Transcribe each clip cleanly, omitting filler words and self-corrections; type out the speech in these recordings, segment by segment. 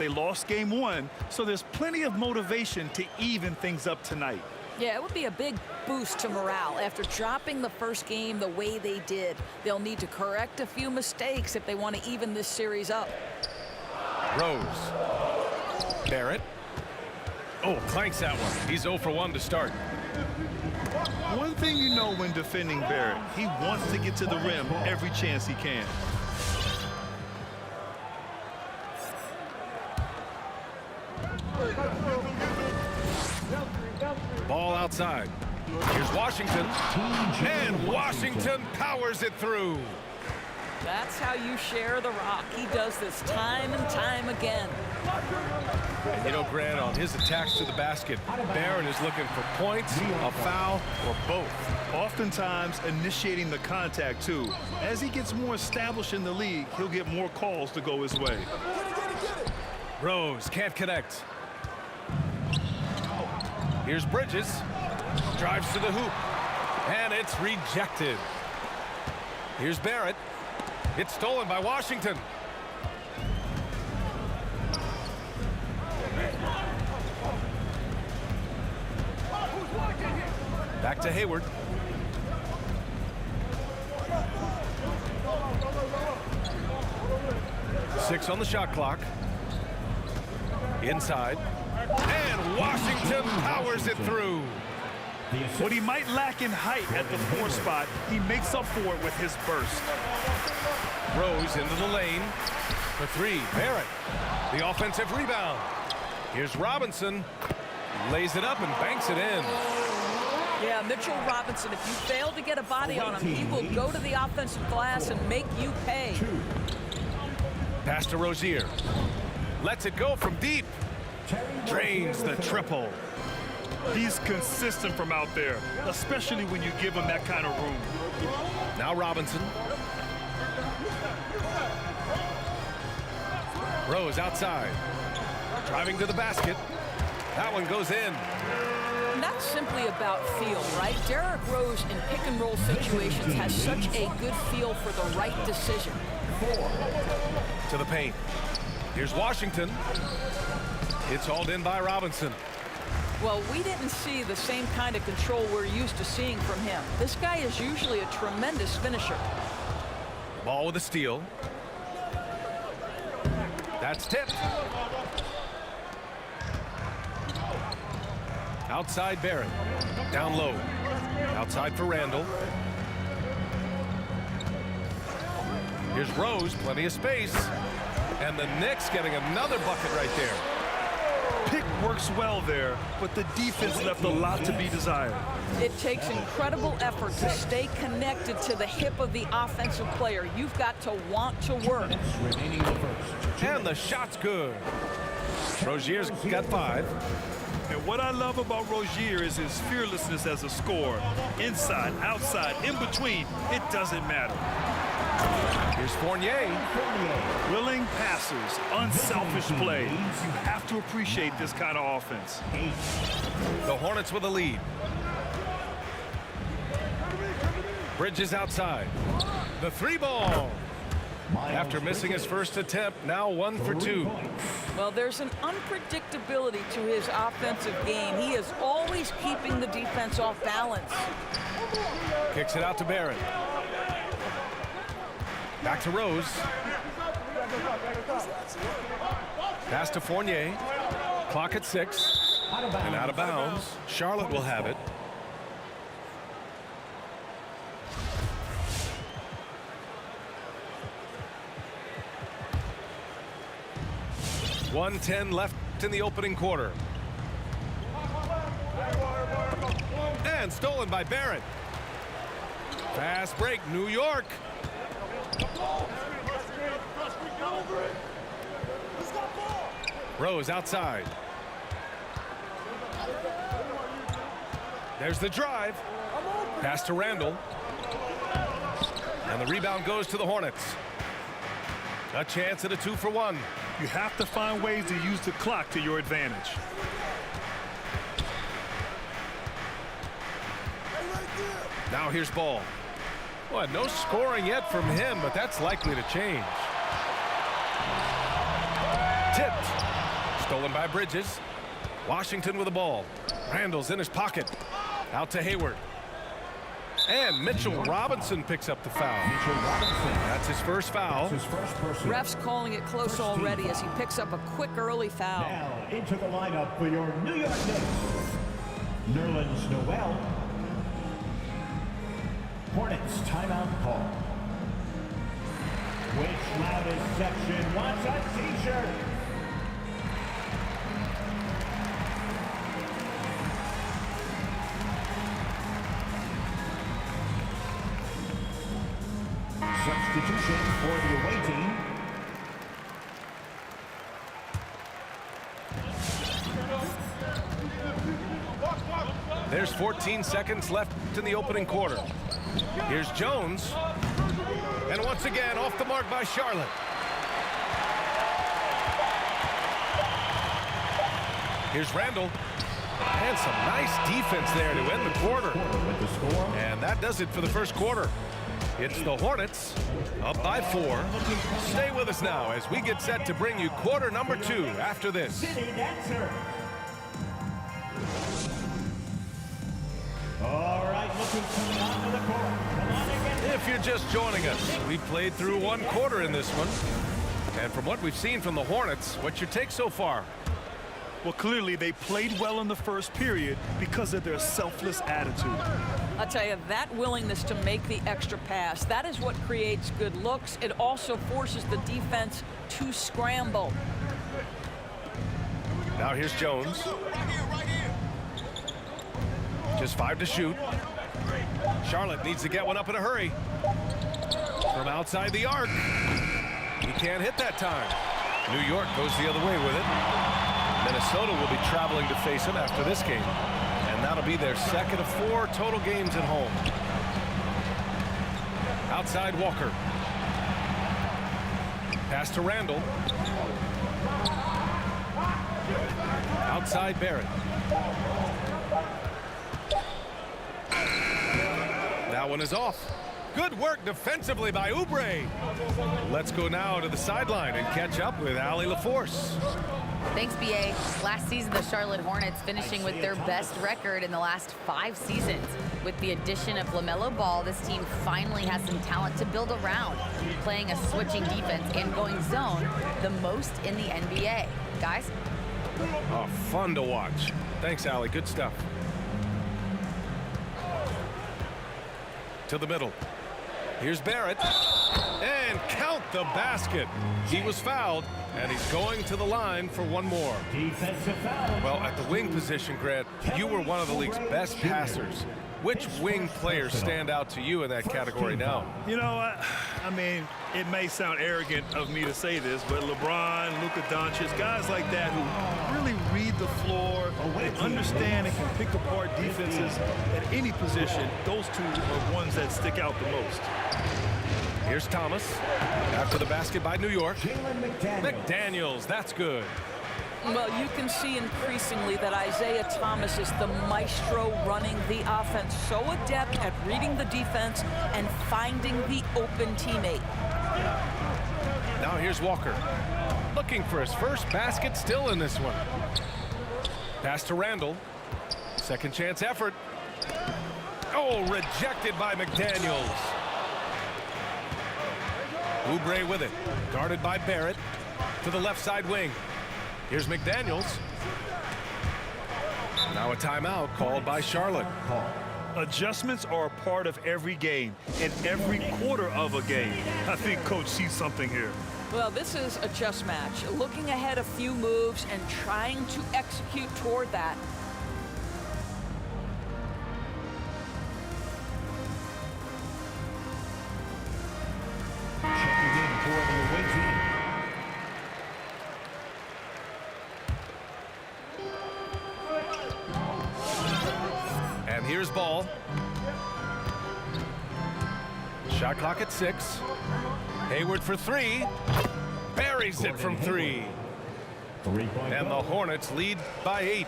They lost game one, so there's plenty of motivation to even things up tonight. Yeah, it would be a big boost to morale after dropping the first game the way they did. They'll need to correct a few mistakes if they want to even this series up. Rose. Barrett. Oh, clanks that one. He's 0 for 1 to start. One thing you know when defending Barrett, he wants to get to the rim every chance he can. Ball outside. Here's Washington. And Washington powers it through. That's how you share the rock. He does this time and time again. And you know, Grant, on his attacks to the basket, Barron is looking for points, a foul, or both. Oftentimes initiating the contact, too. As he gets more established in the league, he'll get more calls to go his way. Rose can't connect. Here's Bridges. Drives to the hoop. And it's rejected. Here's Barrett. It's stolen by Washington. Back to Hayward. Six on the shot clock. Inside. And Washington powers it through. What he might lack in height at the 4 spot, he makes up for it with his burst. Rose into the lane. For 3, Barrett. The offensive rebound. Here's Robinson. Lays it up and banks it in. Yeah, Mitchell Robinson, if you fail to get a body on him, he will go to the offensive glass and make you pay. Pass to Rozier. Lets it go from deep. Drains the triple. He's consistent from out there, especially when you give him that kind of room. Now Robinson. Rose outside. Driving to the basket. That one goes in. And that's simply about feel, right? Derrick Rose in pick-and-roll situations has such a good feel for the right decision. To the paint. Here's Washington. It's hauled in by Robinson. Well, we didn't see the same kind of control we're used to seeing from him. This guy is usually a tremendous finisher. Ball with a steal. That's tipped. Outside Barrett. Down low. Outside for Randall. Here's Rose, plenty of space. And the Knicks getting another bucket right there. Pick works well there, but the defense left a lot to be desired. It takes incredible effort to stay connected to the hip of the offensive player. You've got to want to work. And the shot's good. Rozier's got 5. And what I love about Rozier is his fearlessness as a scorer. Inside, outside, in between, it doesn't matter. Here's Fournier. Willing passes, unselfish play. You have to appreciate this kind of offense. The Hornets with a lead. Bridges outside. The 3 ball. After missing his first attempt, now 1 for 2. Well, there's an unpredictability to his offensive game. He is always keeping the defense off balance. Kicks it out to Barrett. Back to Rose. Pass to Fournier. Clock at 6. And out of bounds. Charlotte will have it. .110 left in the opening quarter. And stolen by Barrett. Fast break, New York. Rose outside. There's the drive. Pass to Randall. And the rebound goes to the Hornets. A chance at a 2 for 1. You have to find ways to use the clock to your advantage. Now here's Ball. Well, no scoring yet from him, but that's likely to change. Tipped. Stolen by Bridges. Washington with the ball. Randall's in his pocket. Out to Hayward. And Mitchell Robinson picks up the foul. That's his first foul. Ref's calling it close already as he picks up a quick early foul. Now into the lineup for your New York Knicks, Nerlens Noel. Hornets timeout call. Which loudest section wants a t-shirt? Substitution for the away team. There's 14 seconds left in the opening quarter. Here's Jones. And once again, off the mark by Charlotte. Here's Randall. And some nice defense there to end the quarter. And that does it for the first quarter. It's the Hornets up by 4. Stay with us now as we get set to bring you quarter number 2 after this. All right, looking to the top of the court. Come on again. If you're just joining us, we've played through one quarter in this one. And from what we've seen from the Hornets, what's your take so far? Well, clearly they played well in the first period because of their selfless attitude. I'll tell you, that willingness to make the extra pass, that is what creates good looks. It also forces the defense to scramble. Now here's Jones. Just 5 to shoot. Charlotte needs to get one up in a hurry. From outside the arc. He can't hit that time. New York goes the other way with it. Minnesota will be traveling to face him after this game. And that'll be their second of 4 total games at home. Outside Walker. Pass to Randall. Outside Barrett. That one is off. Good work defensively by Oubre. Let's go now to the sideline and catch up with Allie LaForce. Thanks, BA. Last season, the Charlotte Hornets finishing with their best record in the last 5 seasons. With the addition of LaMelo Ball, this team finally has some talent to build around, playing a switching defense and going zone the most in the NBA. Guys? Oh, fun to watch. Thanks, Allie. Good stuff. To the middle. Here's Barrett. And count the basket. He was fouled, and he's going to the line for one more. Defensive foul. Well, at the wing position, Grant, you were one of the league's best passers. Which wing players stand out to you in that category now? You know, I mean, it may sound arrogant of me to say this, but LeBron, Luka Doncic, guys like that who really read the floor, they understand and can pick apart defenses at any position, those two are ones that stick out the most. Here's Thomas. After the basket by New York. McDaniels, that's good. Well, you can see increasingly that Isaiah Thomas is the maestro running the offense, so adept at reading the defense and finding the open teammate. Now here's Walker. Looking for his first basket still in this one. Pass to Randall. Second chance effort. Oh, rejected by McDaniels. Oubre with it. Guarded by Barrett. To the left side wing. Here's McDaniels. Now a timeout called by Charlotte. Adjustments are a part of every game and every quarter of a game. I think Coach sees something here. Well, this is a chess match, looking ahead a few moves and trying to execute toward that. Checking in for the away team. And here's Ball. Shot clock at 6. Hayward for 3. Buries it from 3. And the Hornets lead by 8.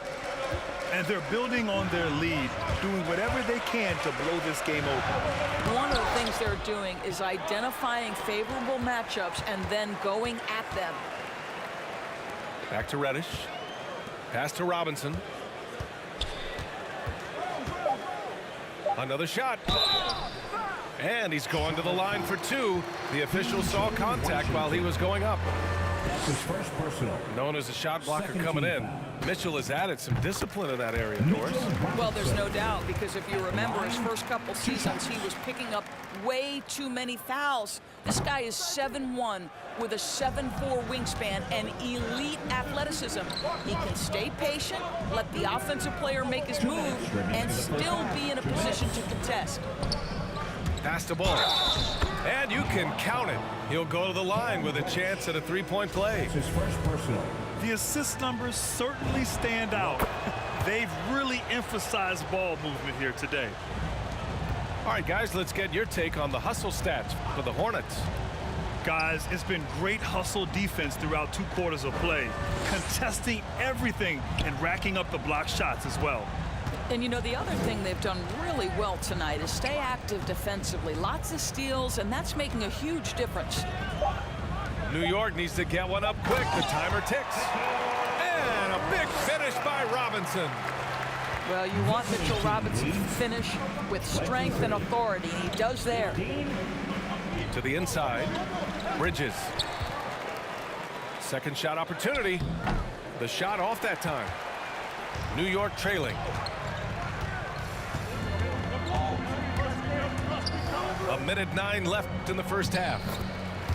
And they're building on their lead, doing whatever they can to blow this game open. One of the things they're doing is identifying favorable matchups and then going at them. Back to Reddish. Pass to Robinson. Another shot. And he's going to the line for two. The official saw contact while he was going up. That's his first personal. Known as a shot blocker coming in. Mitchell has added some discipline in that area, Doris. Well, there's no doubt, because if you remember his first couple seasons, he was picking up way too many fouls. This guy is 7'1" with a 7'4" wingspan and elite athleticism. He can stay patient, let the offensive player make his move, and still be in a position to contest. Pass the ball. And you can count it. He'll go to the line with a chance at a three-point play. That's his first personal. The assist numbers certainly stand out. They've really emphasized ball movement here today. All right, guys, let's get your take on the hustle stats for the Hornets. Guys, it's been great hustle defense throughout 2 quarters of play, contesting everything and racking up the block shots as well. And you know, the other thing they've done really well tonight is stay active defensively. Lots of steals, and that's making a huge difference. New York needs to get one up quick. The timer ticks. And a big finish by Robinson. Well, you want Mitchell Robinson to finish with strength and authority, and he does there. To the inside. Bridges. Second shot opportunity. The shot off that time. New York trailing. A minute 9 left in the first half.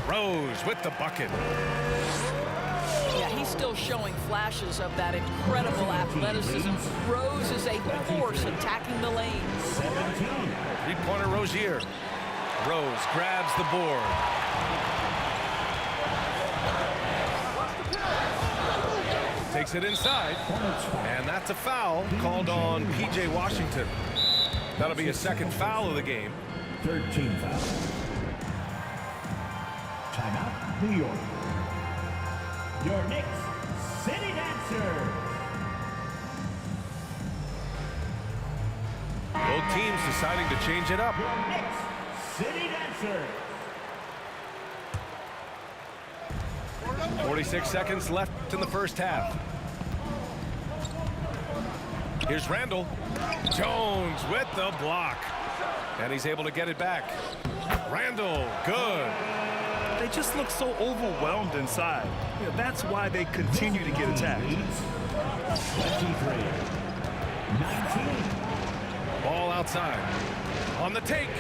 Rose with the bucket. Yeah, he's still showing flashes of that incredible athleticism. Rose is a force attacking the lane. 17. Three-pointer Rozier. Rose grabs the board. Takes it inside. And that's a foul called on P.J. Washington. That'll be a second foul of the game. 13 foul. Timeout, New York. Your Knicks City Dancer. Both teams deciding to change it up. Your Knicks City Dancer. 46 seconds left in the first half. Here's Randall. Jones with the block. And he's able to get it back. Randall, good. They just look so overwhelmed inside. You know, that's why they continue to get attacked. 23. 19. Ball outside. On the take.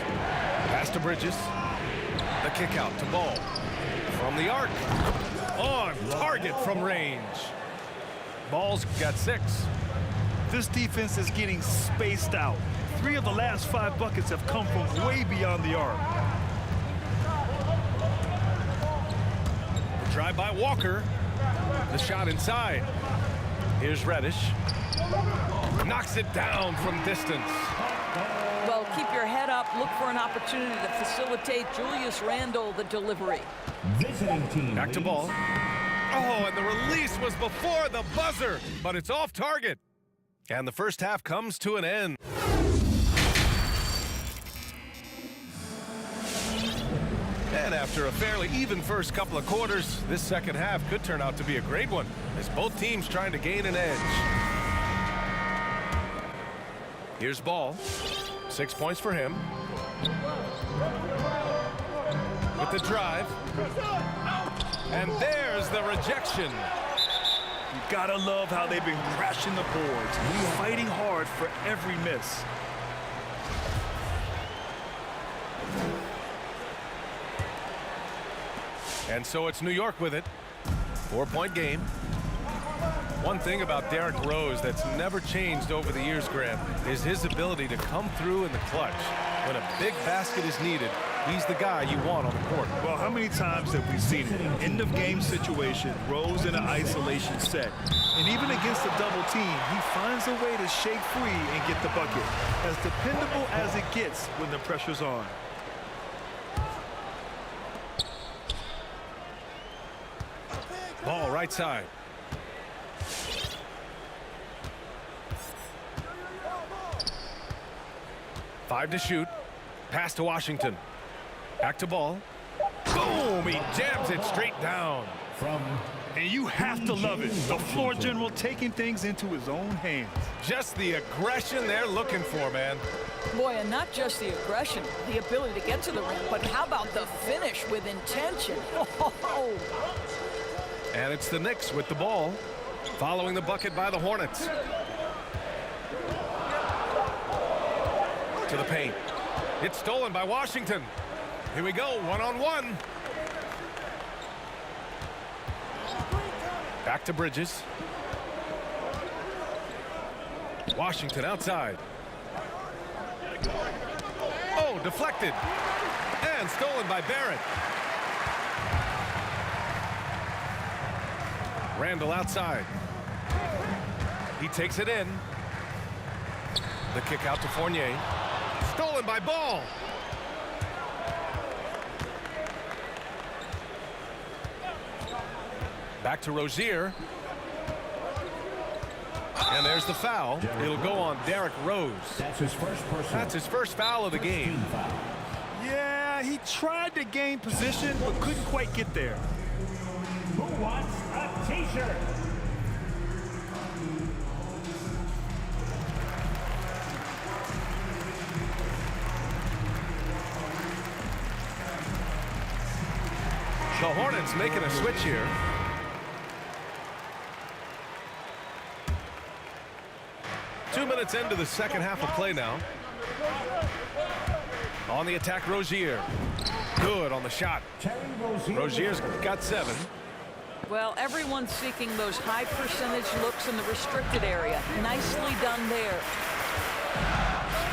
Pass to Bridges. The kick out to Ball. From the arc. On target from range. Ball's got 6. This defense is getting spaced out. 3 of the last 5 buckets have come from way beyond the arc. Drive by Walker. The shot inside. Here's Reddish. Knocks it down from distance. Well, keep your head up. Look for an opportunity to facilitate Julius Randle the delivery. Visiting team. Back to Ball. Oh, and the release was before the buzzer, but it's off target. And the first half comes to an end. And after a fairly even first couple of quarters, this second half could turn out to be a great one, as both teams trying to gain an edge. Here's Ball. 6 points for him. With the drive. And there's the rejection. You gotta love how they've been crashing the boards, fighting hard for every miss. And so it's New York with it. 4-point game. One thing about Derrick Rose that's never changed over the years, Graham, is his ability to come through in the clutch. When a big basket is needed, he's the guy you want on the court. Well, how many times have we seen it? End of game situation, Rose in an isolation set. And even against a double team, he finds a way to shake free and get the bucket. As dependable as it gets when the pressure's on. Ball right side. Five to shoot. Pass to Washington. Back to Ball. Boom! He jams it straight down. From And you have to love it. The floor general taking things into his own hands. Just the aggression they're looking for, man. Boy, and not just the aggression, the ability to get to the ring, but how about the finish with intention? Oh. And it's the Knicks with the ball, following the bucket by the Hornets. To the paint. It's stolen by Washington. Here we go, one-on-one. Back to Bridges. Washington outside. Oh, deflected. And stolen by Barrett. Randall outside. He takes it in. The kick out to Fournier. Stolen by Ball. Back to Rozier. And there's the foul. It'll go on Derrick Rose. That's his first personal. That's his first foul of the game. Yeah, he tried to gain position, but couldn't quite get there. Who wants a t-shirt? The Hornets making a switch here. Two minutes into the second half of play now. On the attack, Rozier. Good on the shot. Rozier's got 7. Well, everyone's seeking those high percentage looks in the restricted area. Nicely done there.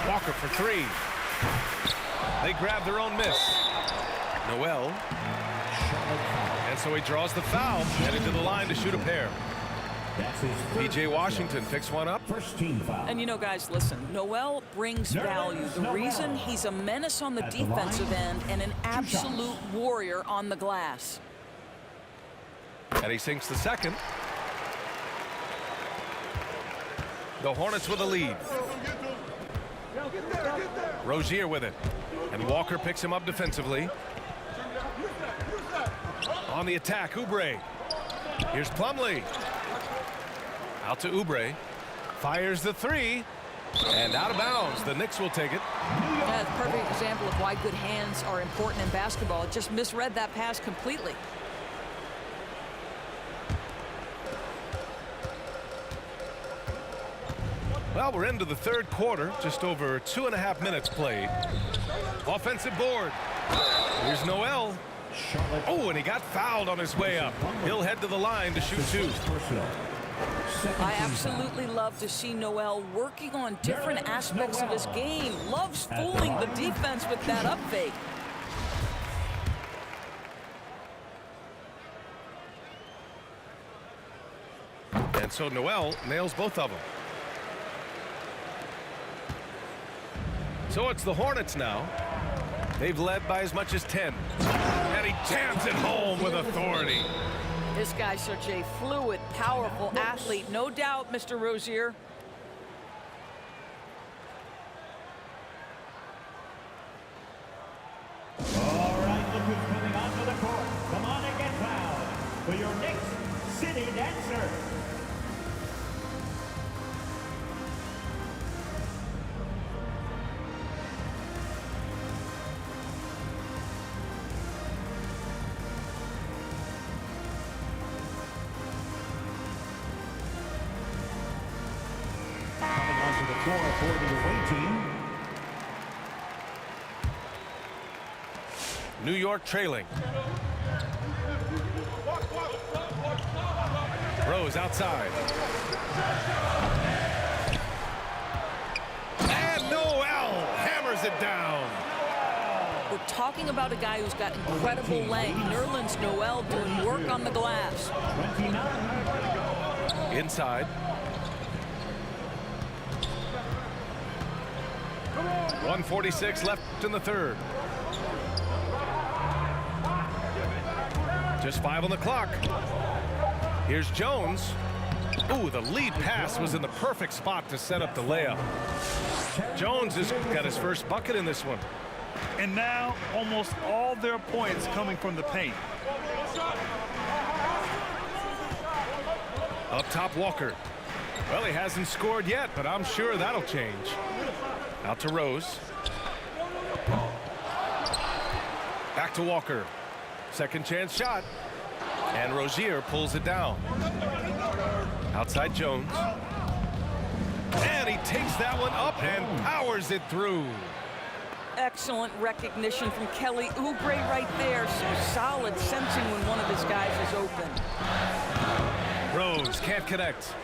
Walker for 3. They grab their own miss. Noel. And so he draws the foul, headed to the line to shoot a pair. P.J. Washington picks one up. First team foul. And you know, guys, listen, Noel brings value. The reason he's a menace on the defensive end and an absolute warrior on the glass. And he sinks the second. The Hornets with a lead. Rozier with it. And Walker picks him up defensively. On the attack, Oubre. Here's Plumlee. Out to Oubre. Fires the 3. And out of bounds. The Knicks will take it. Yeah, it's a perfect example of why good hands are important in basketball. It just misread that pass completely. Well, we're into the third quarter. Just over 2.5 minutes played. Offensive board. Here's Noel. Oh, and he got fouled on his way up. He'll head to the line to shoot 2. I absolutely love to see Noel working on different aspects of his game. Loves fooling the defense with that up fake. And so Noel nails both of them. So it's the Hornets now. They've led by as much as 10. And he jams it home with authority. This guy's such a fluid, powerful athlete. No doubt, Mr. Rozier. All right, look who's coming onto the court. Come on and get fouled for your Knicks City Dancer. Coming onto the floor for the away team. New York trailing. Rose outside. And Noel hammers it down. We're talking about a guy who's got incredible length. Nerlens Noel doing work on the glass. 29. Inside. 1:46 left in the third. Just 5 on the clock. Here's Jones. Ooh, the lead pass was in the perfect spot to set up the layup. Jones has got his first bucket in this one. And now almost all their points coming from the paint. Up top, Walker. Well, he hasn't scored yet, but I'm sure that'll change. Out to Rose. Back to Walker. Second chance shot. And Rozier pulls it down. Outside Jones. And he takes that one up and powers it through. Excellent recognition from Kelly Oubre right there. So solid, sensing when one of his guys is open. Rose can't connect.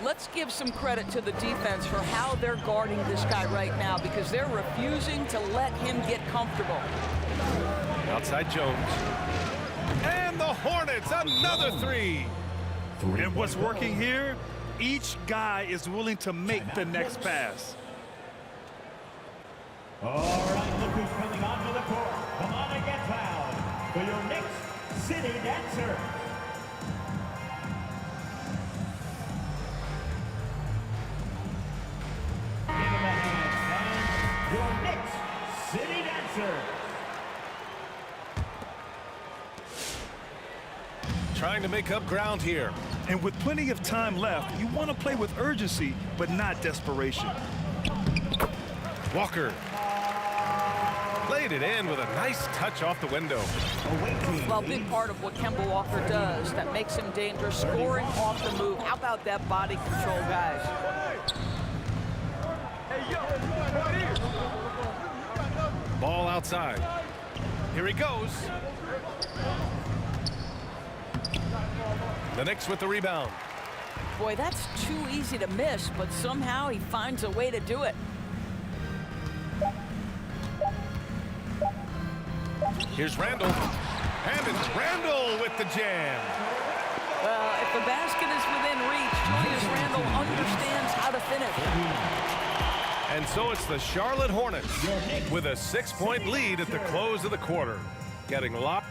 Let's give some credit to the defense for how they're guarding this guy right now, because they're refusing to let him get comfortable. Outside Jones. And the Hornets, another three. And what's working here, each guy is willing to make the next pass. All right, look who's coming onto the court. Come on and get fouled for your next city dancer. Give him a hand, fans. Your next city dancer. Trying to make up ground here. And with plenty of time left, you want to play with urgency, but not desperation. Walker. Played it in with a nice touch off the window. Well, a big part of what Kemba Walker does that makes him dangerous, scoring off the move. How about that body control, guys? Ball outside. Here he goes. The Knicks with the rebound. Boy, that's too easy to miss, but somehow he finds a way to do it. Here's Randall. And it's Randall with the jam. Well, if the basket is within reach, Julius Randle understands how to finish. And so it's the Charlotte Hornets with a 6-point lead at the close of the quarter. Getting locked.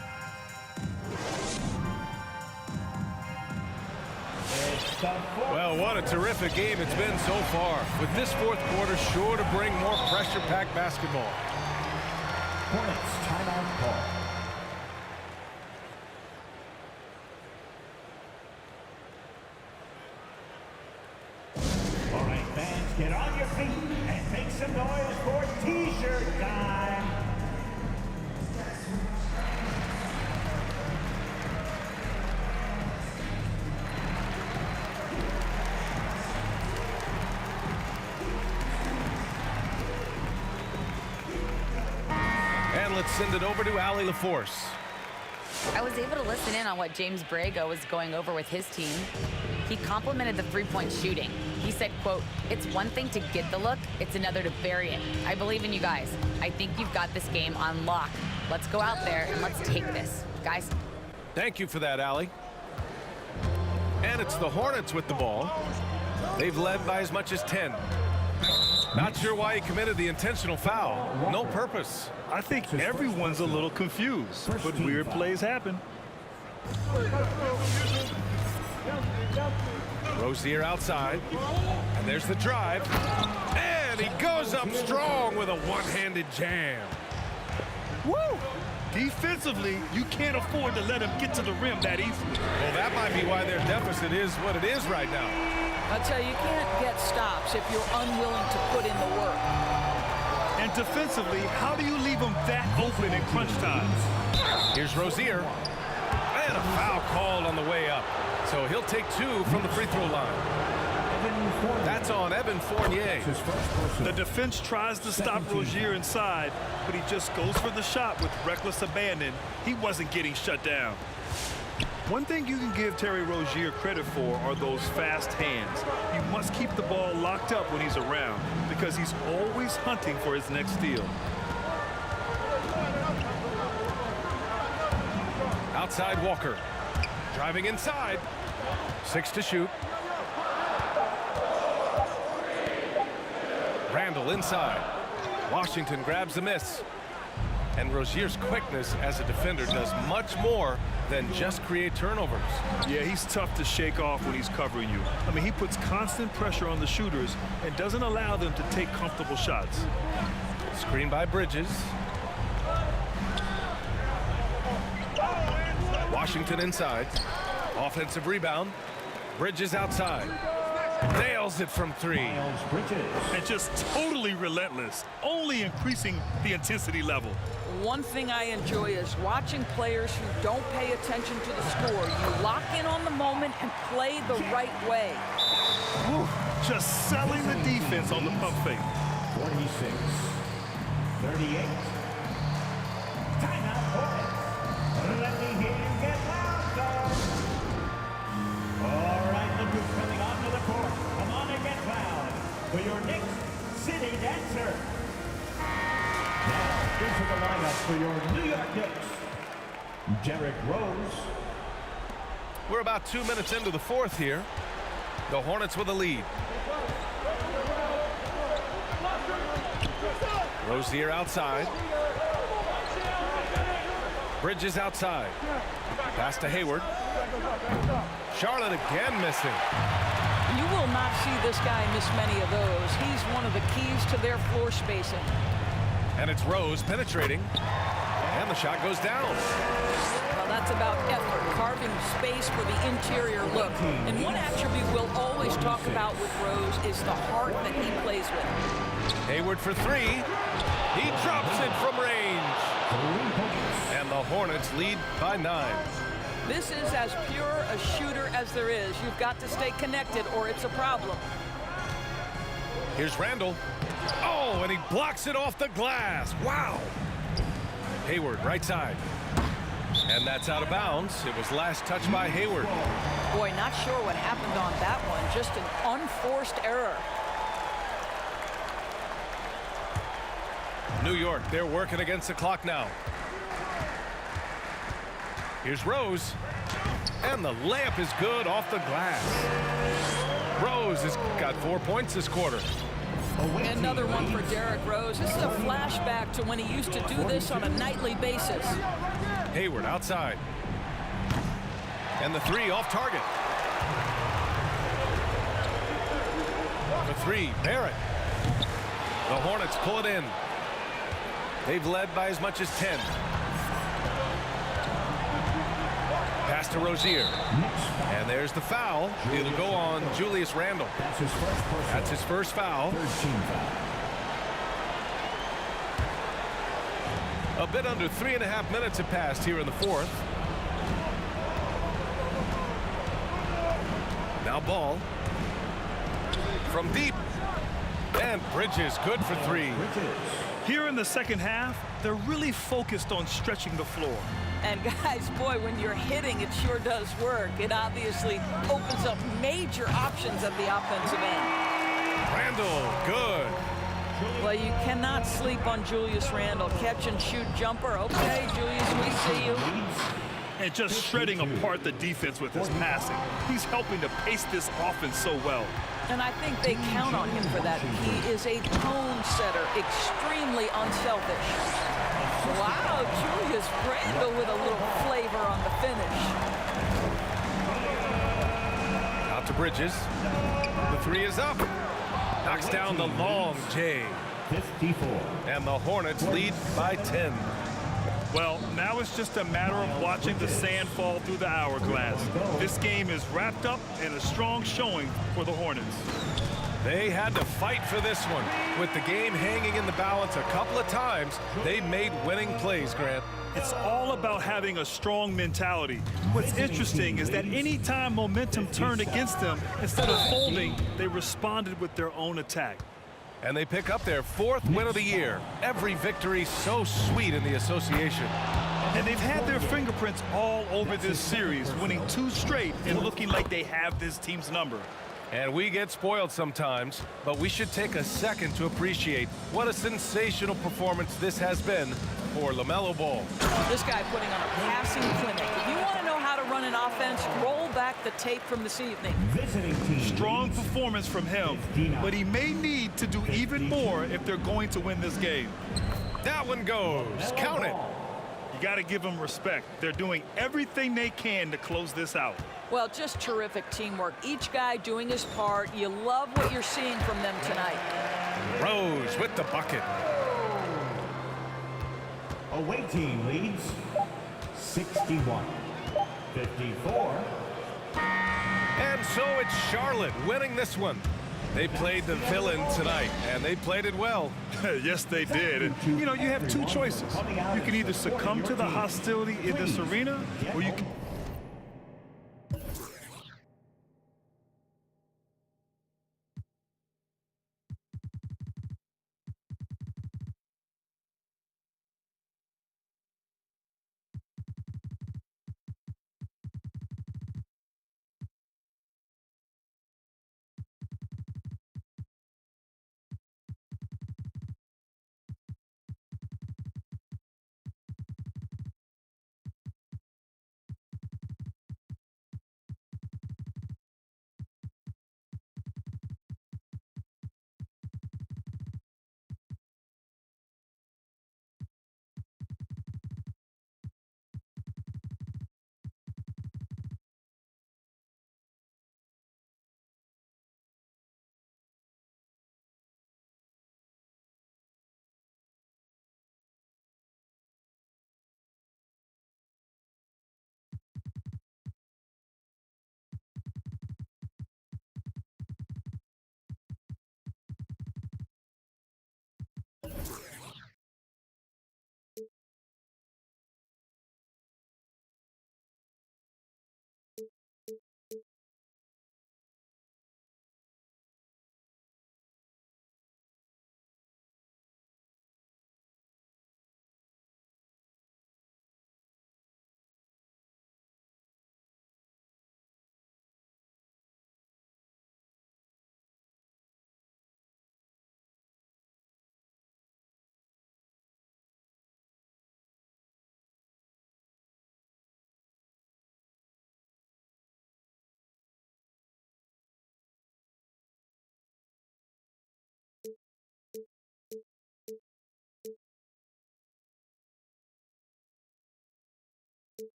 Well, what a terrific game it's been so far. With this fourth quarter sure to bring more pressure-packed basketball. Hornets timeout call. All right, fans, get on your feet and make some noise for T-shirt time. And let's send it over to Allie LaForce. I was able to listen in on what James Borrego was going over with his team. He complimented the three-point shooting. He said, quote, "It's one thing to get the look, it's another to bury it. I believe in you guys. I think you've got this game on lock. Let's go out there and let's take this. Guys." Thank you for that, Allie. And it's the Hornets with the ball. They've led by as much as 10. Not sure why he committed the intentional foul. No purpose. I think everyone's a little confused, but weird plays happen. Rozier outside. And there's the drive. And he goes up strong with a one-handed jam. Woo! Defensively, you can't afford to let him get to the rim that easily. Well, that might be why their deficit is what it is right now. I tell you, you can't get stops if you're unwilling to put in the work. And defensively, how do you leave him that open in crunch time? Here's Rozier. And a foul called on the way up. So he'll take 2 from the free throw line. That's on Evan Fournier. The defense tries to stop Rozier inside, but he just goes for the shot with reckless abandon. He wasn't getting shut down. One thing you can give Terry Rozier credit for are those fast hands. You must keep the ball locked up when he's around because he's always hunting for his next steal. Outside Walker. Driving inside. 6 to shoot. Randall inside. Washington grabs the miss. And Rozier's quickness as a defender does much more than just create turnovers. Yeah, he's tough to shake off when he's covering you. I mean, he puts constant pressure on the shooters and doesn't allow them to take comfortable shots. Screen by Bridges. Washington inside. Offensive rebound. Bridges outside. Nails it from 3. Miles Bridges. And just totally relentless, only increasing the intensity level. One thing I enjoy is watching players who don't pay attention to the score. You lock in on the moment and play the right way. Whew, just selling the defense on the pump fake. 46. 38. Timeout Hornets. Let me hear you get loud, dogs. All right, look who's coming onto the court. Come on and get loud for your next city dancer. Now, into the lineup for your New York Knicks, Derrick Rose. We're about 2 minutes into the fourth here. The Hornets with a lead. Rozier outside. Bridges outside. Pass to Hayward. Charlotte again missing. You will not see this guy miss many of those. He's one of the keys to their floor spacing. And it's Rose penetrating. And the shot goes down. Well, that's about effort, carving space for the interior look. And one attribute we'll always talk about with Rose is the heart that he plays with. Hayward for 3. He drops it from range. And the Hornets lead by 9. This is as pure a shooter as there is. You've got to stay connected or it's a problem. Here's Randall. Oh, and he blocks it off the glass. Wow. Hayward, right side. And that's out of bounds. It was last touched by Hayward. Boy, not sure what happened on that one. Just an unforced error. New York, they're working against the clock now. Here's Rose. And the layup is good off the glass. Rose has got 4 points this quarter. Another one for Derrick Rose. This is a flashback to when he used to do this on a nightly basis. Hayward outside. And the 3 off target. For 3, Barrett. The Hornets pull it in. They've led by as much as 10. Pass to Rozier. And there's the foul. It'll go on Julius Randle. That's his first foul. A bit under 3.5 minutes have passed here in the fourth. Now Ball. From deep. And Bridges good for 3. Here in the second half, they're really focused on stretching the floor. And guys, boy, when you're hitting, it sure does work. It obviously opens up major options at the offensive end. Randall, good. Well, you cannot sleep on Julius Randle. Catch and shoot jumper. Okay, Julius, we see you. And just shredding apart the defense with his passing. He's helping to pace this offense so well. And I think they count on him for that. He is a tone setter, extremely unselfish. Wow, Julius Randle with a little flavor on the finish. Out to Bridges. The 3 is up. Knocks down the long J. 54. And the Hornets lead by 10. Well, now it's just a matter of watching the sand fall through the hourglass. This game is wrapped up in a strong showing for the Hornets. They had to fight for this one. With the game hanging in the balance a couple of times, they made winning plays, Grant. It's all about having a strong mentality. What's interesting is that anytime momentum turned against them, instead of folding, they responded with their own attack. And they pick up their 4th win of the year. Every victory so sweet in the association. And they've had their fingerprints all over this series, winning 2 straight and looking like they have this team's number. And we get spoiled sometimes, but we should take a second to appreciate what a sensational performance this has been for LaMelo Ball. This guy putting on a passing clinic. If you want to know how to run an offense, roll back the tape from this evening. Strong performance from him, but he may need to do even more if they're going to win this game. That one goes. Count it. You got to give them respect. They're doing everything they can to close this out. Well, just terrific teamwork. Each guy doing his part. You love what you're seeing from them tonight. Rose with the bucket. Away team leads 61. 54. And so it's Charlotte winning this one. They played the villain tonight, and they played it well. Yes, they did. And, you know, you have two choices. You can either succumb to the hostility in this arena, or you can...